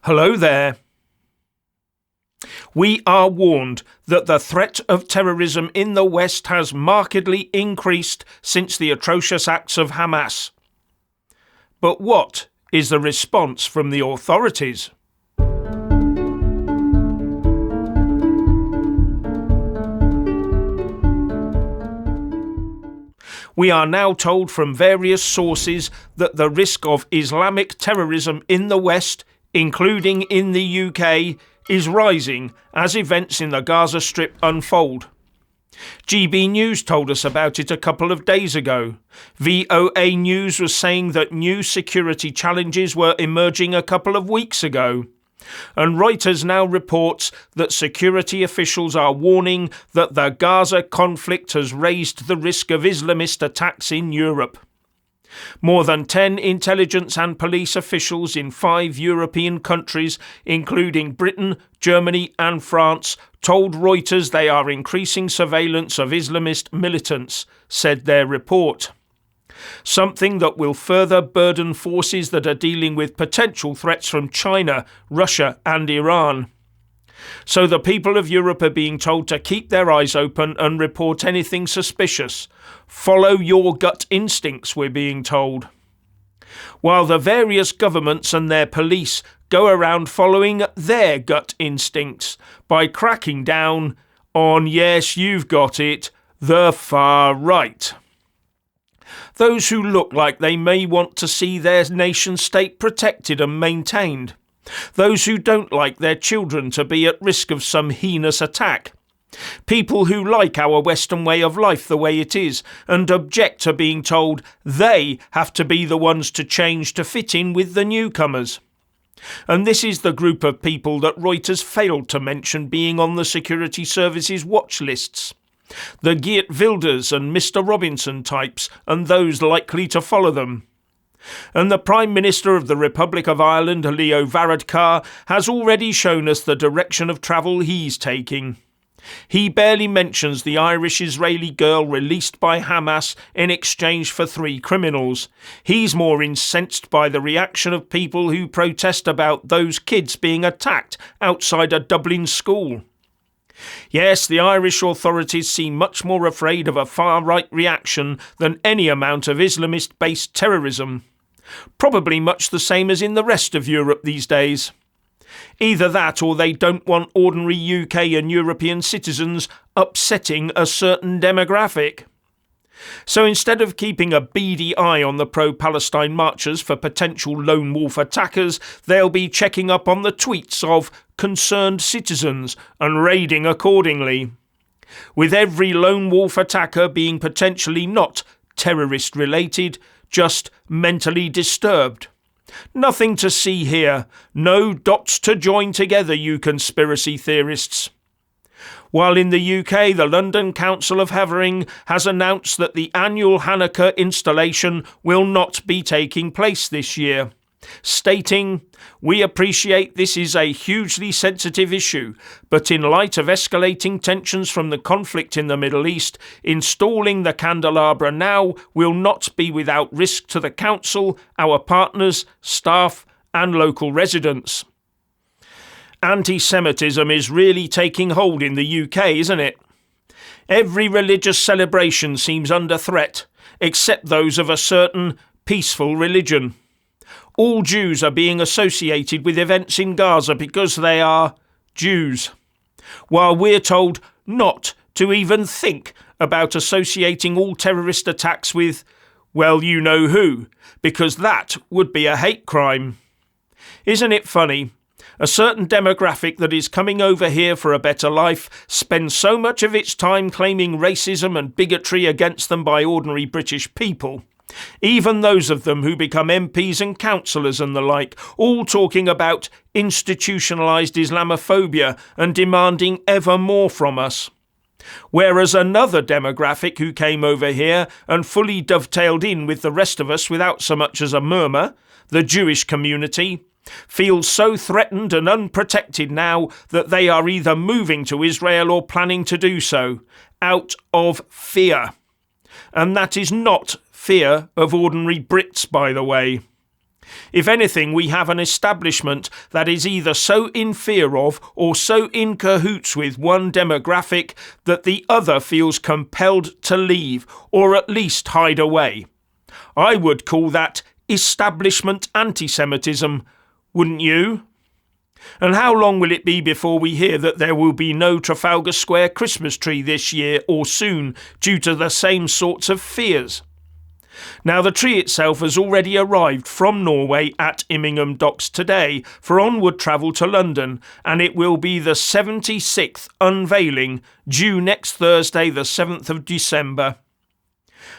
Hello there. We are warned that the threat of terrorism in the West has markedly increased since the atrocious acts of Hamas. But what is the response from the authorities? We are now told from various sources that the risk of Islamic terrorism in the West, including in the UK, is rising as events in the Gaza Strip unfold. GB News told us about it a couple of days ago. VOA News was saying that new security challenges were emerging a couple of weeks ago. And Reuters now reports that security officials are warning that the Gaza conflict has raised the risk of Islamist attacks in Europe. More than 10 intelligence and police officials in 5 European countries, including Britain, Germany and France, told Reuters they are increasing surveillance of Islamist militants, said their report. Something that will further burden forces that are dealing with potential threats from China, Russia and Iran. So the people of Europe are being told to keep their eyes open and report anything suspicious. Follow your gut instincts, we're being told. While the various governments and their police go around following their gut instincts by cracking down on, yes, you've got it, the far right. Those who look like they may want to see their nation state protected and maintained. Those who don't like their children to be at risk of some heinous attack. People who like our Western way of life the way it is and object to being told they have to be the ones to change to fit in with the newcomers. And this is the group of people that Reuters failed to mention being on the security services watch lists. The Geert Wilders and Mr. Robinson types and those likely to follow them. And the Prime Minister of the Republic of Ireland, Leo Varadkar, has already shown us the direction of travel he's taking. He barely mentions the Irish-Israeli girl released by Hamas in exchange for 3 criminals. He's more incensed by the reaction of people who protest about those kids being attacked outside a Dublin school. Yes, the Irish authorities seem much more afraid of a far-right reaction than any amount of Islamist-based terrorism. Probably much the same as in the rest of Europe these days. Either that or they don't want ordinary UK and European citizens upsetting a certain demographic. So instead of keeping a beady eye on the pro-Palestine marchers for potential lone wolf attackers, they'll be checking up on the tweets of concerned citizens and raiding accordingly. With every lone wolf attacker being potentially not terrorist-related, just mentally disturbed. Nothing to see here. No dots to join together, you conspiracy theorists. While in the UK, the London Council of Havering has announced that the annual Hanukkah installation will not be taking place this year, stating, "We appreciate this is a hugely sensitive issue, but in light of escalating tensions from the conflict in the Middle East, installing the candelabra now will not be without risk to the Council, our partners, staff and local residents." Anti-Semitism is really taking hold in the UK, isn't it? Every religious celebration seems under threat, except those of a certain peaceful religion. All Jews are being associated with events in Gaza because they are Jews, while we're told not to even think about associating all terrorist attacks with, well, you know who, because that would be a hate crime. Isn't it funny? A certain demographic that is coming over here for a better life spends so much of its time claiming racism and bigotry against them by ordinary British people. Even those of them who become MPs and councillors and the like, all talking about institutionalised Islamophobia and demanding ever more from us. Whereas another demographic who came over here and fully dovetailed in with the rest of us without so much as a murmur, the Jewish community, feels so threatened and unprotected now that they are either moving to Israel or planning to do so, out of fear. And that is not fear of ordinary Brits, by the way. If anything, we have an establishment that is either so in fear of or so in cahoots with one demographic that the other feels compelled to leave or at least hide away. I would call that establishment anti-Semitism, wouldn't you? And how long will it be before we hear that there will be no Trafalgar Square Christmas tree this year or soon due to the same sorts of fears? Now, the tree itself has already arrived from Norway at Immingham Docks today for onward travel to London, and it will be the 76th unveiling due next Thursday, the 7th of December.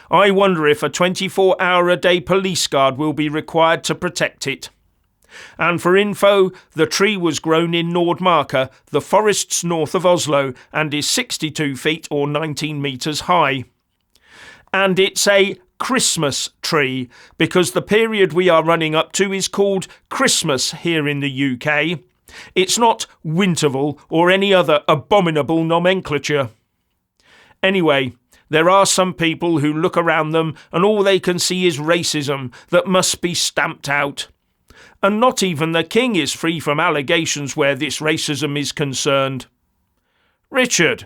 I wonder if a 24-hour-a-day police guard will be required to protect it. And for info, the tree was grown in Nordmarka, the forests north of Oslo, and is 62 feet or 19 metres high. And it's a Christmas tree, because the period we are running up to is called Christmas here in the UK. It's not Winterval or any other abominable nomenclature. Anyway, there are some people who look around them and all they can see is racism that must be stamped out. And not even the king is free from allegations where this racism is concerned. Richard.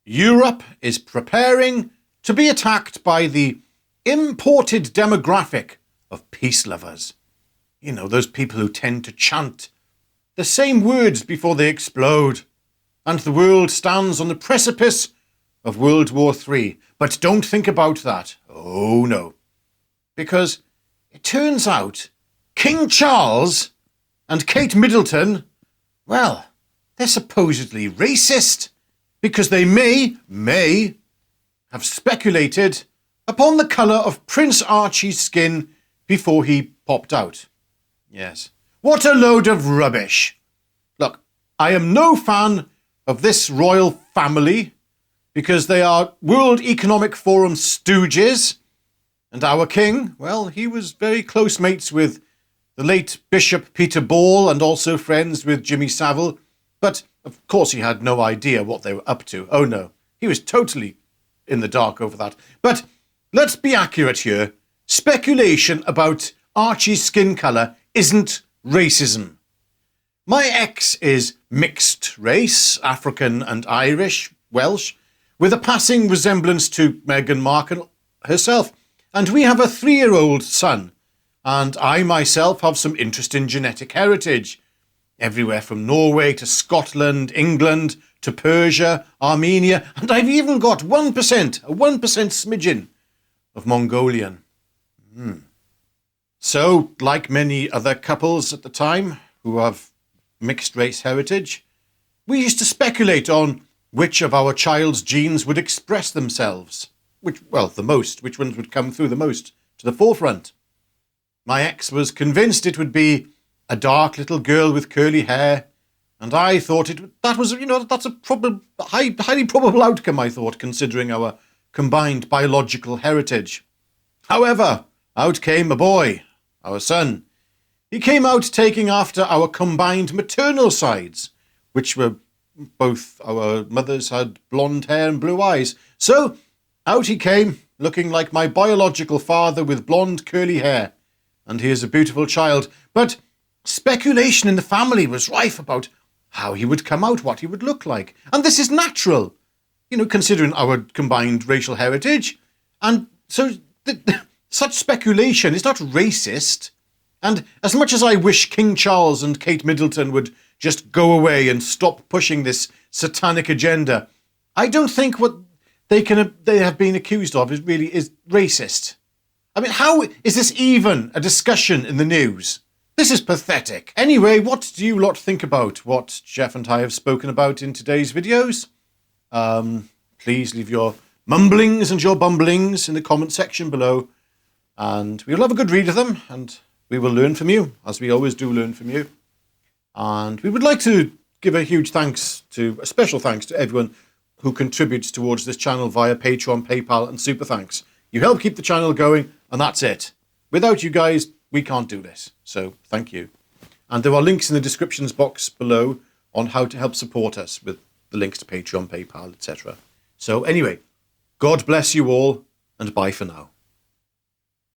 Europe is preparing to be attacked by the imported demographic of peace lovers. You know, those people who tend to chant the same words before they explode. And the world stands on the precipice of World War III. But don't think about that. Oh, no. Because it turns out King Charles and Kate Middleton, well, they're supposedly racist because they may have speculated upon the colour of Prince Archie's skin before he popped out. Yes. What a load of rubbish. Look, I am no fan of this royal family because they are World Economic Forum stooges, and our king, well, he was very close mates with the late Bishop Peter Ball and also friends with Jimmy Savile, but of course he had no idea what they were up to. Oh no, he was totally in the dark over that. But let's be accurate here. Speculation about Archie's skin colour isn't racism. My ex is mixed race, African and Irish, Welsh, with a passing resemblance to Meghan Markle herself. And we have a 3-year-old son. And I myself have some interest in genetic heritage. Everywhere from Norway to Scotland, England to Persia, Armenia, and I've even got 1%, a 1% smidgen of Mongolian. So, like many other couples at the time who have mixed race heritage, we used to speculate on which of our child's genes would express themselves. Which ones would come through the most to the forefront. My ex was convinced it would be a dark little girl with curly hair, and I thought that's a highly probable outcome, I thought, considering our combined biological heritage. However, out came a boy, our son. He came out taking after our combined maternal sides, which were both our mothers had blonde hair and blue eyes. So out he came, looking like my biological father with blonde curly hair. And he is a beautiful child. But speculation in the family was rife about how he would come out, what he would look like. And this is natural, considering our combined racial heritage. And so such speculation is not racist. And as much as I wish King Charles and Kate Middleton would just go away and stop pushing this satanic agenda, I don't think what they have been accused of is racist. I mean, how is this even a discussion in the news? This is pathetic. Anyway, what do you lot think about what Jeff and I have spoken about in today's videos? Please leave your mumblings and your bumblings in the comment section below. And we'll have a good read of them, and we will learn from you, as we always do learn from you. And we would like to give a special thanks to everyone who contributes towards this channel via Patreon, PayPal, and Super Thanks. You help keep the channel going, and that's it. Without you guys, we can't do this. So thank you. And there are links in the descriptions box below on how to help support us with the links to Patreon, PayPal, etc. So anyway, God bless you all, and bye for now.